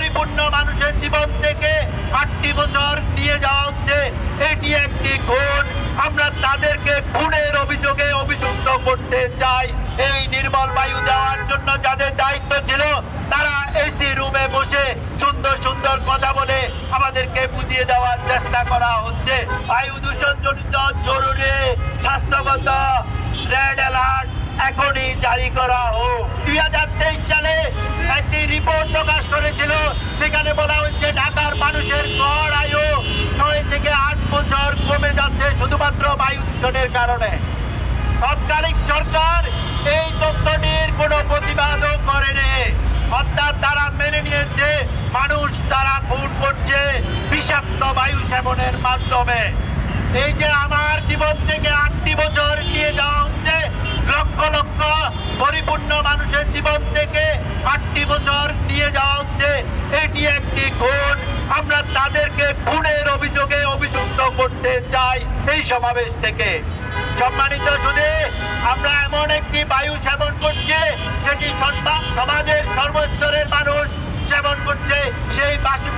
পরিপূর্ণ মানুষের জীবন থেকে 8টি বছর নিয়ে যাওয়া হচ্ছে। এটি একটি খুন। আমরা তাদেরকে খুনের অভিযোগে অভিযুক্ত করতে চাই। এই নির্মল বায়ু দেওয়ার জন্য যাদের দায়িত্ব ছিল তারা এসি রুমে বসে সুন্দর সুন্দর কথা বলে আমাদেরকে বুঝিয়ে দেওয়ার চেষ্টা করা হচ্ছে। বায়ু দূষণ জনিত জরুরি স্বাস্থ্যগত রেড অ্যালার্ট এখনই জারি করা হোক। 2023 সালে একটি রিপোর্ট প্রকাশ করেছিল, সেখানে বলা হচ্ছে ঢাকার মানুষের গড় আয়ু 6 থেকে 8 বছর কমে যাচ্ছে শুধুমাত্র বায়ু দূষণের কারণে। তৎকালীন সরকার এই তথ্যটির কোনো প্রতিবাদও করেনি, অর্থাৎ তারা মেনে নিয়েছে মানুষ তারা খুন করছে বিষাক্ত বায়ু সেবনের মাধ্যমে। এই যে আমার জীবন থেকে 8টি বছর নিয়ে যাওয়া হচ্ছে, লক্ষ লক্ষ পরিপূর্ণ মানুষের জীবন থেকে 8টি বছর নিয়ে যাওয়া হচ্ছে। এটি একটি খুন। আমরা তাদেরকে খুনের অভিযোগে অভিযুক্ত করতে চাই এই সমাবেশ থেকে। সম্মানিত শুধু আমরা এমন একটি বায়ু সেবন করছি সেটি সমাজের সর্বস্তরের মানুষ সেবন করছে। সেই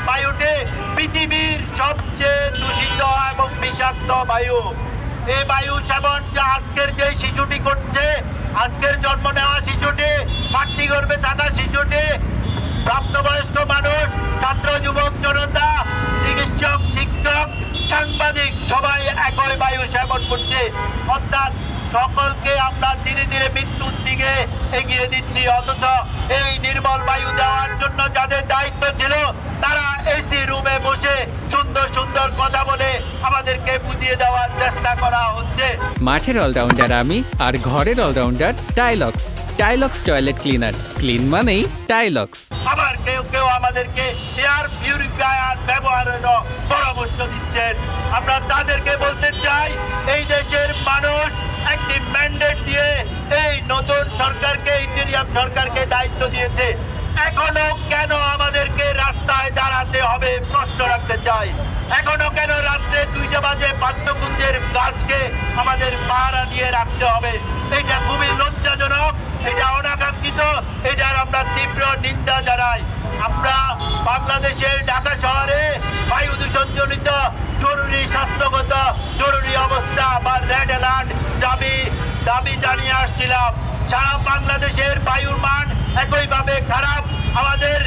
বায়ুটি পৃথিবীর সবচেয়ে দূষিত এবং বিষাক্ত বায়ু। এই বায়ু সেবন আজকের যে শিশুটি করছে, আজকের জন্ম নেওয়া শিশুটি, মাতৃগর্ভে থাকা শিশুটি, প্রাপ্তবয়স্ক মানুষ, ছাত্র যুবক জনতা, চিকিৎসক, শিক্ষক, সাংবাদিক সবাই একই বায়ু সেবন করছে। অর্থাৎ সকলকে আমরা ধীরে ধীরে মৃত্যুর দিকে এগিয়ে দিচ্ছি। অথচ এই নির্মল বায়ু দেওয়ার জন্য যাদের দায়িত্ব ছিল তারা এসি রুমে বসে সুন্দর সুন্দর কথা বলে আমাদেরকে বুঝিয়ে দেওয়ার চেষ্টা করা হচ্ছে। মাঠের অলরাউন্ডার আমি, আর ঘরের allrounder Tilex. Tilex toilet cleaner, clean মানেই টাইলক্স। আবার কেউ কেউ আমাদেরকে এয়ার পিউরিফায়ার ব্যবহারের পরামর্শ দিচ্ছেন। আমরা তাদেরকে বলতে চাই, এই দেশের মানুষ একটি ম্যান্ডেট দিয়ে এই নতুন সরকারকে, ইন্টেরিয়াম সরকারকে দায়িত্ব দিয়েছে। এখনো কেন আমাদেরকে রাস্তায় দাঁড়াতে হবে প্রশ্ন রাখতে চাই। এখনো কেন রাত্রে 2টা বাজে পাদ্মকুঞ্জের গাছকে আমাদের পাহারা দিয়ে রাখতে হবে? এটা খুবই লজ্জাজনক, এটা অনাকাঙ্ক্ষিত, এটার আমরা তীব্র নিন্দা জানাই। আমরা বাংলাদেশের ঢাকা শহরে বায়ু দূষণ জনিত জরুরি স্বাস্থ্যগত জরুরি অবস্থা বা রেড অ্যালার্ট দাবি জানিয়ে আসছিলাম। সারা বাংলাদেশের বায়ুর মান একইভাবে খারাপ। আমাদের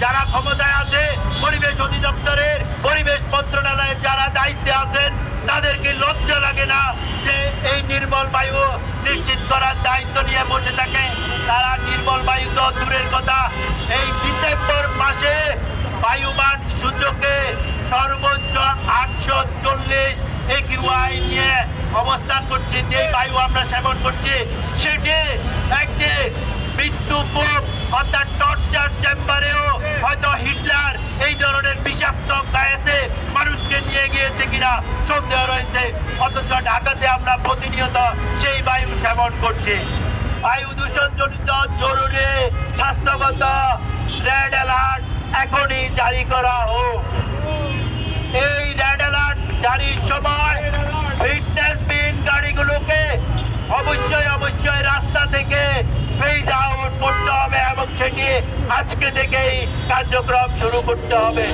যারা ক্ষমতায় আছে, পরিবেশ অধিদপ্তরের, পরিবেশ মন্ত্রণালয়ের যারা দায়িত্বে আছেন, তাদেরকে লজ্জা লাগে না যে এই নির্মল বায়ু নিশ্চিত করার দায়িত্ব নিয়ে বসে থাকে? তারা নির্মল বায়ু তো দূরের কথা, এই ডিসেম্বর মাসে বায়ুমান সূচকে সর্বোচ্চ 840 AQI নিয়ে অবস্থান করছি। যে বায়ু আমরা সেবন করছি সেটি একটি মৃত্যুকূপ, অর্থাৎ টর্চার চেম্বারেও হয়তো হিটলার এই ধরনের বিষাক্ত গ্যাসে মানুষকে নিয়ে গিয়েছে কিনা সন্দেহ রয়েছে। অথচ ঢাকাতে আমরা প্রতিনিয়ত সেই বায়ু সেবন করছি। বায়ু দূষণ জনিত জরুরি স্বাস্থ্যগত রেড অ্যালার্ট এখনই জারি করা হোক। এই রেড অ্যালার্ট জারির সময় ফিটনেসবিহীন গাড়িগুলোকে অবশ্যই রাস্তা থেকে ফেজ আউট করতে হবে এবং সেটি আজকে থেকেই কার্যক্রম শুরু করতে হবে।